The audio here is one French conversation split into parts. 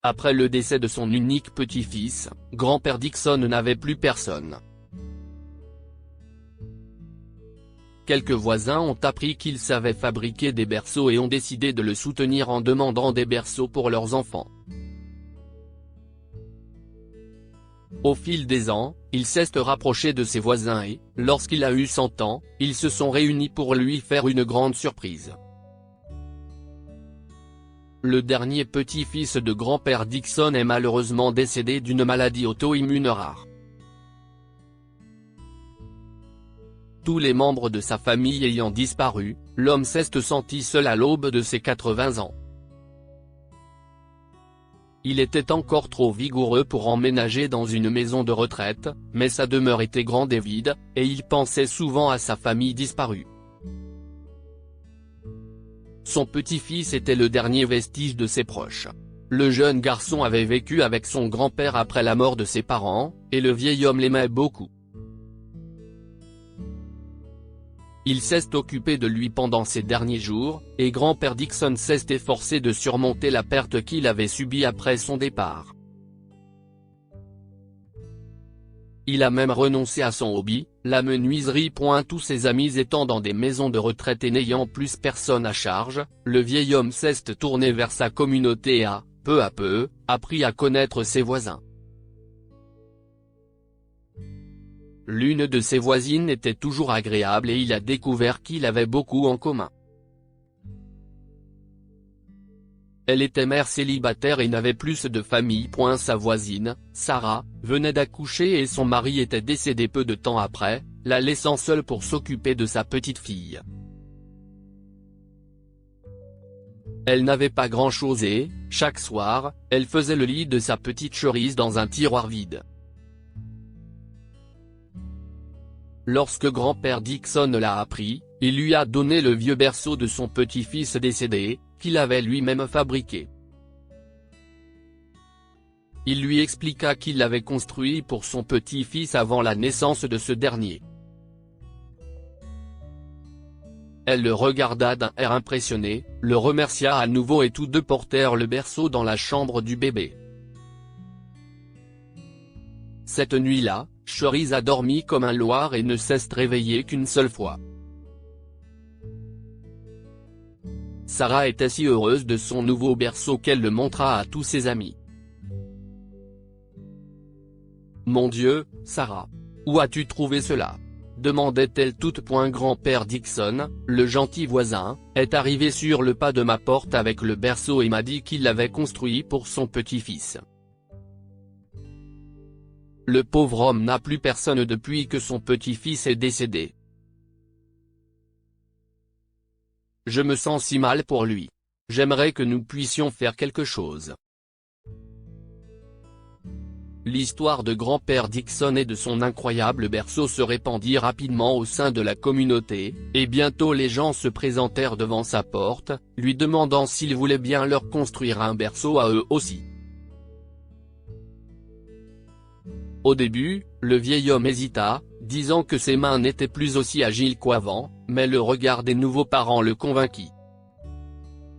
Après le décès de son unique petit-fils, grand-père Dixon n'avait plus personne. Quelques voisins ont appris qu'il savait fabriquer des berceaux et ont décidé de le soutenir en demandant des berceaux pour leurs enfants. Au fil des ans, il s'est rapproché de ses voisins et, lorsqu'il a eu 100 ans, ils se sont réunis pour lui faire une grande surprise. Le dernier petit-fils de grand-père Dixon est malheureusement décédé d'une maladie auto-immune rare. Tous les membres de sa famille ayant disparu, l'homme s'est senti seul à l'aube de ses 80 ans. Il était encore trop vigoureux pour emménager dans une maison de retraite, mais sa demeure était grande et vide, et il pensait souvent à sa famille disparue. Son petit-fils était le dernier vestige de ses proches. Le jeune garçon avait vécu avec son grand-père après la mort de ses parents, et le vieil homme l'aimait beaucoup. Il s'est occupé de lui pendant ces derniers jours, et grand-père Dixon s'est efforcé de surmonter la perte qu'il avait subie après son départ. Il a même renoncé à son hobby, la menuiserie. Tous ses amis étant dans des maisons de retraite et n'ayant plus personne à charge, le vieil homme s'est tourné vers sa communauté et a, peu à peu, appris à connaître ses voisins. L'une de ses voisines était toujours agréable et il a découvert qu'il avait beaucoup en commun. Elle était mère célibataire et n'avait plus de famille. Sa voisine, Sarah, venait d'accoucher et son mari était décédé peu de temps après, la laissant seule pour s'occuper de sa petite fille. Elle n'avait pas grand-chose et, chaque soir, elle faisait le lit de sa petite Cherise dans un tiroir vide. Lorsque grand-père Dixon l'a appris, il lui a donné le vieux berceau de son petit-fils décédé, qu'il avait lui-même fabriqué. Il lui expliqua qu'il l'avait construit pour son petit-fils avant la naissance de ce dernier. Elle le regarda d'un air impressionné, le remercia à nouveau et tous deux portèrent le berceau dans la chambre du bébé. Cette nuit-là, Cherise a dormi comme un loir et ne s'est réveillée qu'une seule fois. Sarah était si heureuse de son nouveau berceau qu'elle le montra à tous ses amis. « Mon Dieu, Sarah! Où as-tu trouvé cela ?» demandait-elle toute. Grand-père Dixon, le gentil voisin, est arrivé sur le pas de ma porte avec le berceau et m'a dit qu'il l'avait construit pour son petit-fils. Le pauvre homme n'a plus personne depuis que son petit-fils est décédé. Je me sens si mal pour lui. J'aimerais que nous puissions faire quelque chose. L'histoire de grand-père Dixon et de son incroyable berceau se répandit rapidement au sein de la communauté, et bientôt les gens se présentèrent devant sa porte, lui demandant s'il voulait bien leur construire un berceau à eux aussi. Au début, le vieil homme hésita, disant que ses mains n'étaient plus aussi agiles qu'avant, mais le regard des nouveaux parents le convainquit.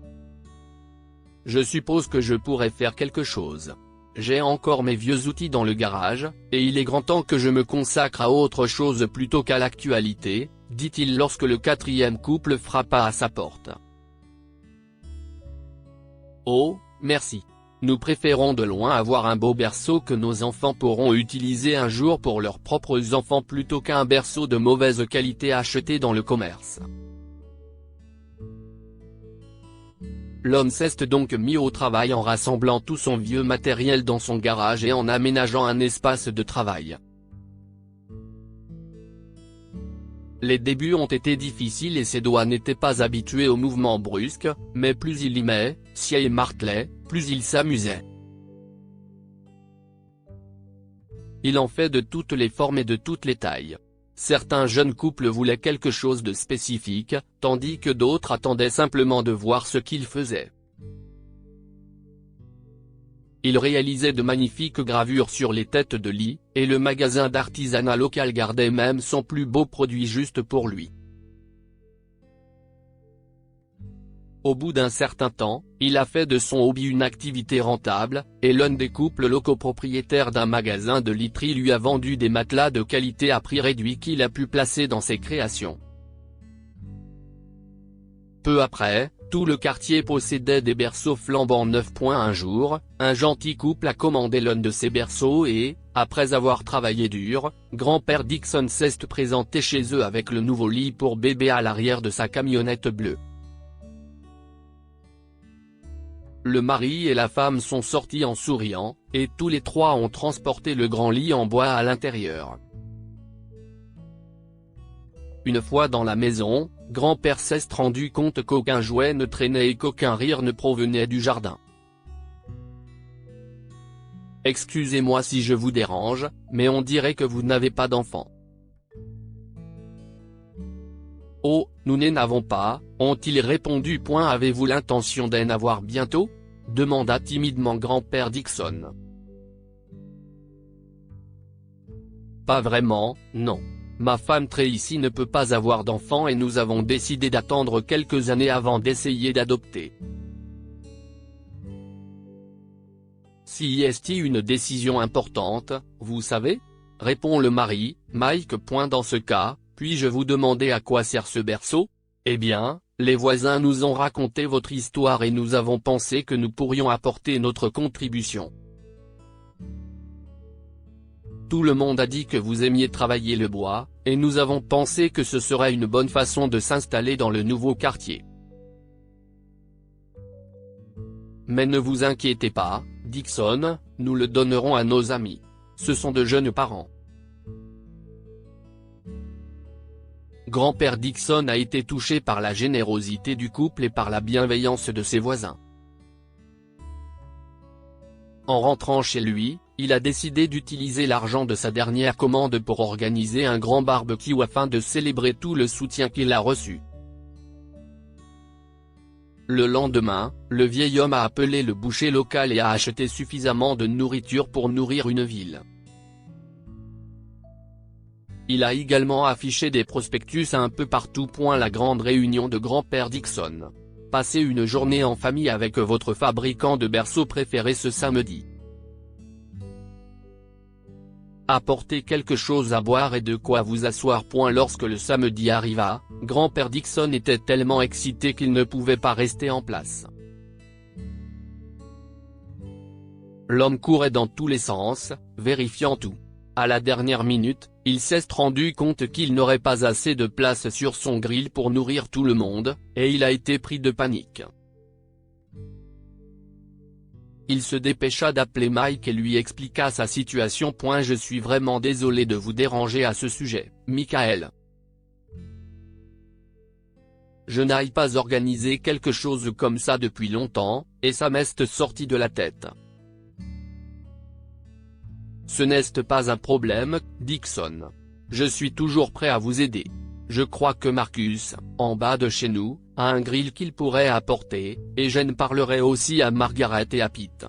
« Je suppose que je pourrais faire quelque chose. J'ai encore mes vieux outils dans le garage, et il est grand temps que je me consacre à autre chose plutôt qu'à l'actualité, » dit-il lorsque le quatrième couple frappa à sa porte. « Oh, merci. Nous préférons de loin avoir un beau berceau que nos enfants pourront utiliser un jour pour leurs propres enfants plutôt qu'un berceau de mauvaise qualité acheté dans le commerce. » L'homme s'est donc mis au travail en rassemblant tout son vieux matériel dans son garage et en aménageant un espace de travail. Les débuts ont été difficiles et ses doigts n'étaient pas habitués aux mouvements brusques, mais plus il y met, sciait et martelait, plus il s'amusait. Il en fait de toutes les formes et de toutes les tailles. Certains jeunes couples voulaient quelque chose de spécifique, tandis que d'autres attendaient simplement de voir ce qu'il faisait. Il réalisait de magnifiques gravures sur les têtes de lit, et le magasin d'artisanat local gardait même son plus beau produit juste pour lui. Au bout d'un certain temps, il a fait de son hobby une activité rentable, et l'un des couples locaux propriétaires d'un magasin de literie lui a vendu des matelas de qualité à prix réduit qu'il a pu placer dans ses créations. Peu après, tout le quartier possédait des berceaux flambant neufs. Un jour, un gentil couple a commandé l'un de ces berceaux et, après avoir travaillé dur, grand-père Dixon s'est présenté chez eux avec le nouveau lit pour bébé à l'arrière de sa camionnette bleue. Le mari et la femme sont sortis en souriant, et tous les trois ont transporté le grand lit en bois à l'intérieur. Une fois dans la maison, grand-père s'est rendu compte qu'aucun jouet ne traînait et qu'aucun rire ne provenait du jardin. « Excusez-moi si je vous dérange, mais on dirait que vous n'avez pas d'enfant. »« Oh, nous n'en avons pas, » ont-ils répondu. « Avez-vous l'intention d'en avoir bientôt ?» demanda timidement grand-père Dixon. « Pas vraiment, non. Ma femme Tracy ne peut pas avoir d'enfant et nous avons décidé d'attendre quelques années avant d'essayer d'adopter. » C'est une décision importante, vous savez ? Répond le mari, Mike. Dans ce cas, puis-je vous demander à quoi sert ce berceau ? Eh bien, les voisins nous ont raconté votre histoire et nous avons pensé que nous pourrions apporter notre contribution. Tout le monde a dit que vous aimiez travailler le bois, et nous avons pensé que ce serait une bonne façon de s'installer dans le nouveau quartier. Mais ne vous inquiétez pas, Dixon, nous le donnerons à nos amis. Ce sont de jeunes parents. Grand-père Dixon a été touché par la générosité du couple et par la bienveillance de ses voisins. En rentrant chez lui, il a décidé d'utiliser l'argent de sa dernière commande pour organiser un grand barbecue afin de célébrer tout le soutien qu'il a reçu. Le lendemain, le vieil homme a appelé le boucher local et a acheté suffisamment de nourriture pour nourrir une ville. Il a également affiché des prospectus un peu partout. La grande réunion de grand-père Dixon. Passez une journée en famille avec votre fabricant de berceaux préféré ce samedi. Apportez quelque chose à boire et de quoi vous asseoir. Lorsque le samedi arriva, grand-père Dixon était tellement excité qu'il ne pouvait pas rester en place. L'homme courait dans tous les sens, vérifiant tout. À la dernière minute, il s'est rendu compte qu'il n'aurait pas assez de place sur son grill pour nourrir tout le monde, et il a été pris de panique. Il se dépêcha d'appeler Mike et lui expliqua sa situation. Je suis vraiment désolé de vous déranger à ce sujet, Michael. Je n'ai pas organisé quelque chose comme ça depuis longtemps, et ça m'est sorti de la tête. Ce n'est pas un problème, Dixon. Je suis toujours prêt à vous aider. Je crois que Marcus, en bas de chez nous, a un grill qu'il pourrait apporter, et je ne parlerai aussi à Margaret et à Pete.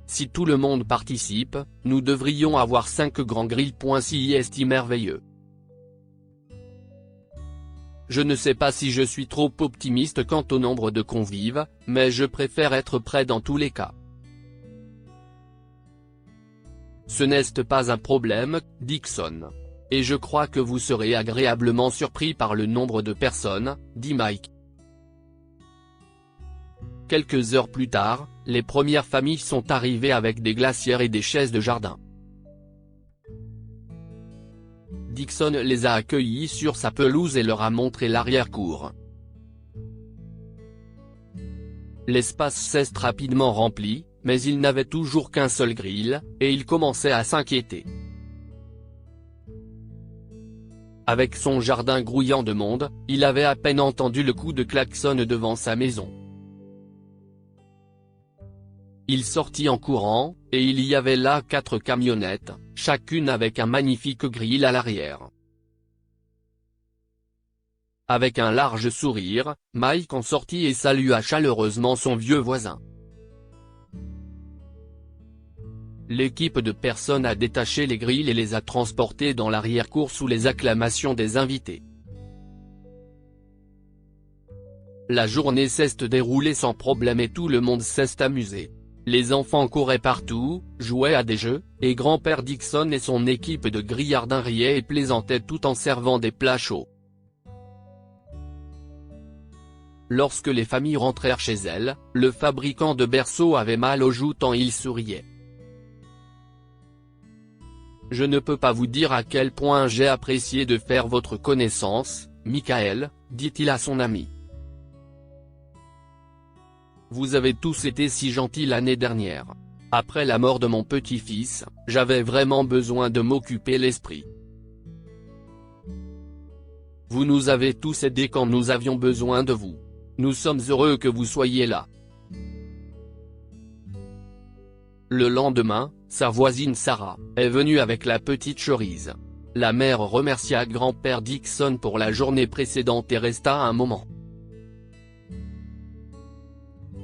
Si tout le monde participe, nous devrions avoir 5 grands grills. C'est merveilleux. Je ne sais pas si je suis trop optimiste quant au nombre de convives, mais je préfère être prêt dans tous les cas. Ce n'est pas un problème, Dixon. Et je crois que vous serez agréablement surpris par le nombre de personnes, dit Mike. Quelques heures plus tard, les premières familles sont arrivées avec des glacières et des chaises de jardin. Dixon les a accueillis sur sa pelouse et leur a montré l'arrière-cour. L'espace s'est rapidement rempli, mais il n'avait toujours qu'un seul grill, et il commençait à s'inquiéter. Avec son jardin grouillant de monde, il avait à peine entendu le coup de klaxon devant sa maison. Il sortit en courant, et il y avait là 4 camionnettes, chacune avec un magnifique grill à l'arrière. Avec un large sourire, Mike en sortit et salua chaleureusement son vieux voisin. L'équipe de personnes a détaché les grilles et les a transportés dans l'arrière-cour sous les acclamations des invités. La journée s'est déroulée sans problème et tout le monde s'est amusé. Les enfants couraient partout, jouaient à des jeux, et grand-père Dixon et son équipe de grillardins riaient et plaisantaient tout en servant des plats chauds. Lorsque les familles rentrèrent chez elles, le fabricant de berceaux avait mal aux joues tant il souriait. Je ne peux pas vous dire à quel point j'ai apprécié de faire votre connaissance, Michael, dit-il à son ami. Vous avez tous été si gentils l'année dernière. Après la mort de mon petit-fils, j'avais vraiment besoin de m'occuper l'esprit. Vous nous avez tous aidés quand nous avions besoin de vous. Nous sommes heureux que vous soyez là. Le lendemain, sa voisine Sarah est venue avec la petite cerise. La mère remercia grand-père Dixon pour la journée précédente et resta un moment.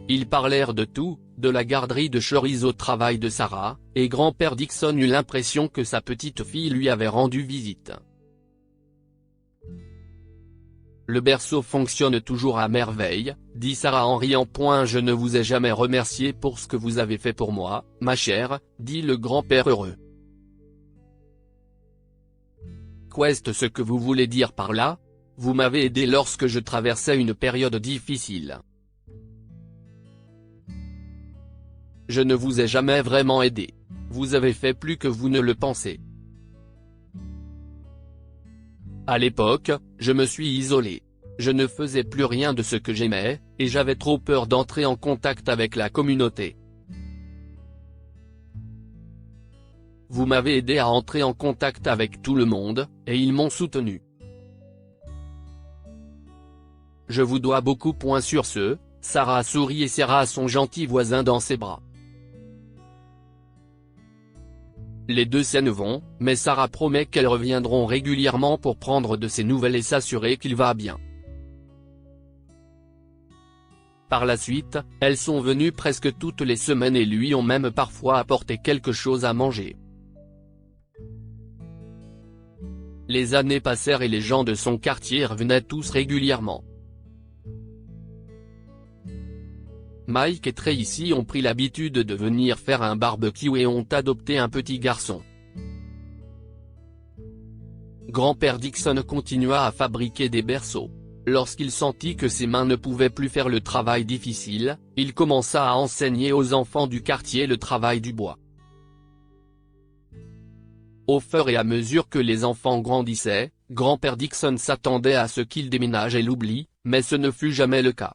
Ils parlèrent de tout, de la garderie de cerises au travail de Sarah, et grand-père Dixon eut l'impression que sa petite fille lui avait rendu visite. Le berceau fonctionne toujours à merveille, dit Sarah en riant. Je ne vous ai jamais remercié pour ce que vous avez fait pour moi, ma chère, dit le grand-père heureux. Qu'est-ce ce que vous voulez dire par là? Vous m'avez aidé lorsque je traversais une période difficile. Je ne vous ai jamais vraiment aidé. Vous avez fait plus que vous ne le pensez. À l'époque, je me suis isolé. Je ne faisais plus rien de ce que j'aimais, et j'avais trop peur d'entrer en contact avec la communauté. Vous m'avez aidé à entrer en contact avec tout le monde, et ils m'ont soutenu. Je vous dois beaucoup. Sur ce, Sarah sourit et serra son gentil voisin dans ses bras. Les deux s'en vont, mais Sarah promet qu'elles reviendront régulièrement pour prendre de ses nouvelles et s'assurer qu'il va bien. Par la suite, elles sont venues presque toutes les semaines et lui ont même parfois apporté quelque chose à manger. Les années passèrent et les gens de son quartier revenaient tous régulièrement. Mike et Tracy ont pris l'habitude de venir faire un barbecue et ont adopté un petit garçon. Grand-père Dixon continua à fabriquer des berceaux. Lorsqu'il sentit que ses mains ne pouvaient plus faire le travail difficile, il commença à enseigner aux enfants du quartier le travail du bois. Au fur et à mesure que les enfants grandissaient, grand-père Dixon s'attendait à ce qu'ils déménagent et l'oublient, mais ce ne fut jamais le cas.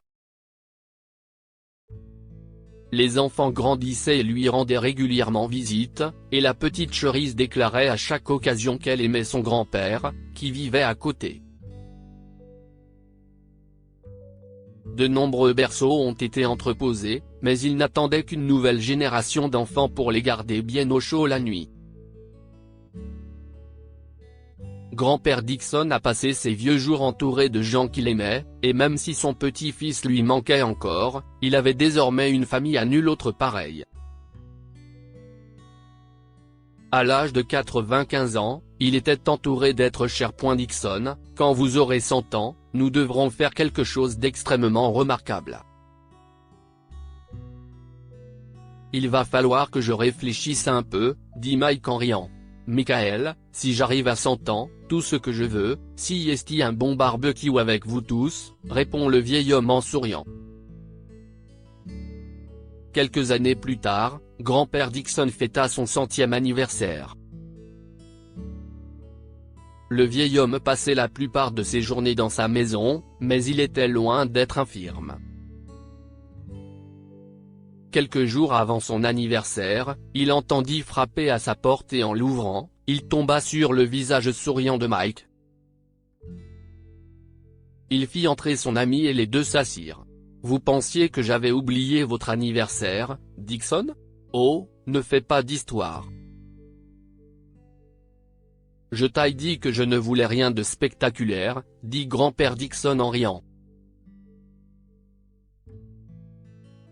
Les enfants grandissaient et lui rendaient régulièrement visite, et la petite cerise déclarait à chaque occasion qu'elle aimait son grand-père, qui vivait à côté. De nombreux berceaux ont été entreposés, mais il n'attendait qu'une nouvelle génération d'enfants pour les garder bien au chaud la nuit. Grand-père Dixon a passé ses vieux jours entouré de gens qu'il aimait, et même si son petit-fils lui manquait encore, il avait désormais une famille à nul autre pareille. À l'âge de 95 ans, il était entouré d'êtres chers. Dixon, quand vous aurez 100 ans, nous devrons faire quelque chose d'extrêmement remarquable. Il va falloir que je réfléchisse un peu, dit Mike en riant. Michael, si j'arrive à 100 ans, tout ce que je veux, c'est un bon barbecue avec vous tous, répond le vieil homme en souriant. Quelques années plus tard, grand-père Dixon fêta son 100e anniversaire. Le vieil homme passait la plupart de ses journées dans sa maison, mais il était loin d'être infirme. Quelques jours avant son anniversaire, il entendit frapper à sa porte et en l'ouvrant, il tomba sur le visage souriant de Mike. Il fit entrer son ami et les deux s'assirent. « Vous pensiez que j'avais oublié votre anniversaire, Dixon? Oh, ne fais pas d'histoire. Je t'ai dit que je ne voulais rien de spectaculaire, dit grand-père Dixon en riant.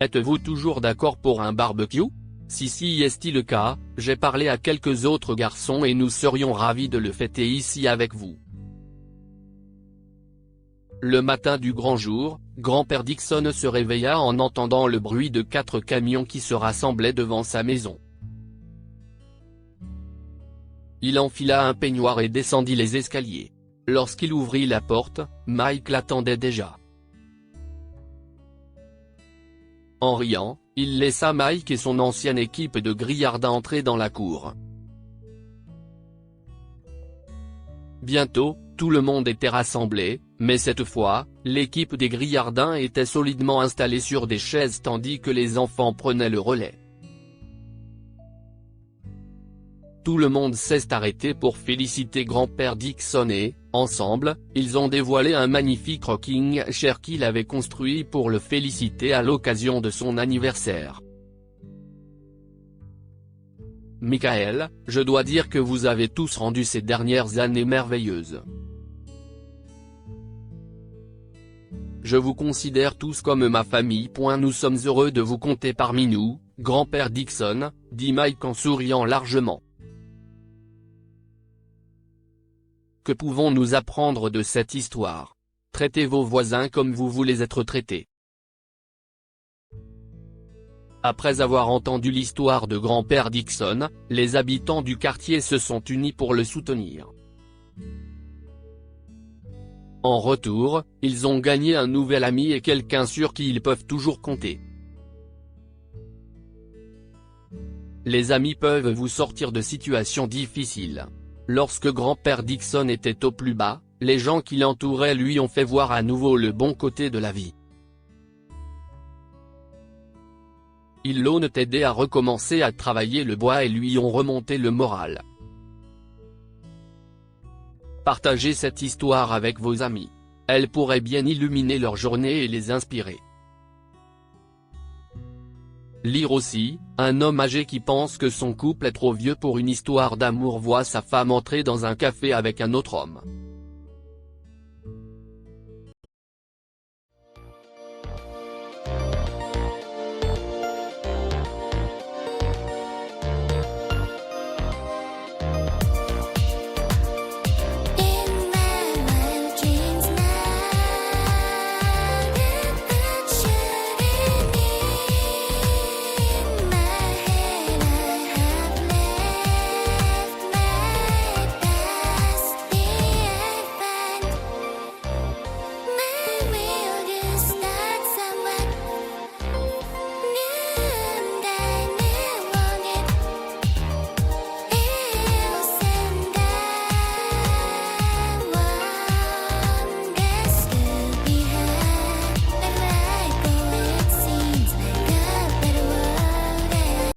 Êtes-vous toujours d'accord pour un barbecue? Si est le cas, j'ai parlé à quelques autres garçons et nous serions ravis de le fêter ici avec vous. Le matin du grand jour, grand-père Dixon se réveilla en entendant le bruit de 4 camions qui se rassemblaient devant sa maison. Il enfila un peignoir et descendit les escaliers. Lorsqu'il ouvrit la porte, Mike l'attendait déjà. En riant, il laissa Mike et son ancienne équipe de grillards entrer dans la cour. Bientôt, tout le monde était rassemblé, mais cette fois, l'équipe des grillards était solidement installée sur des chaises tandis que les enfants prenaient le relais. Tout le monde s'est arrêté pour féliciter grand-père Dixon et, ensemble, ils ont dévoilé un magnifique rocking chair qu'il avait construit pour le féliciter à l'occasion de son anniversaire. Michael, je dois dire que vous avez tous rendu ces dernières années merveilleuses. Je vous considère tous comme ma famille. Nous sommes heureux de vous compter parmi nous, grand-père Dixon, dit Mike en souriant largement. Que pouvons-nous apprendre de cette histoire? Traitez vos voisins comme vous voulez être traités. Après avoir entendu l'histoire de grand-père Dixon, les habitants du quartier se sont unis pour le soutenir. En retour, ils ont gagné un nouvel ami et quelqu'un sur qui ils peuvent toujours compter. Les amis peuvent vous sortir de situations difficiles. Lorsque grand-père Dixon était au plus bas, les gens qui l'entouraient lui ont fait voir à nouveau le bon côté de la vie. Ils l'ont aidé à recommencer à travailler le bois et lui ont remonté le moral. Partagez cette histoire avec vos amis. Elle pourrait bien illuminer leur journée et les inspirer. Lire aussi, un homme âgé qui pense que son couple est trop vieux pour une histoire d'amour voit sa femme entrer dans un café avec un autre homme.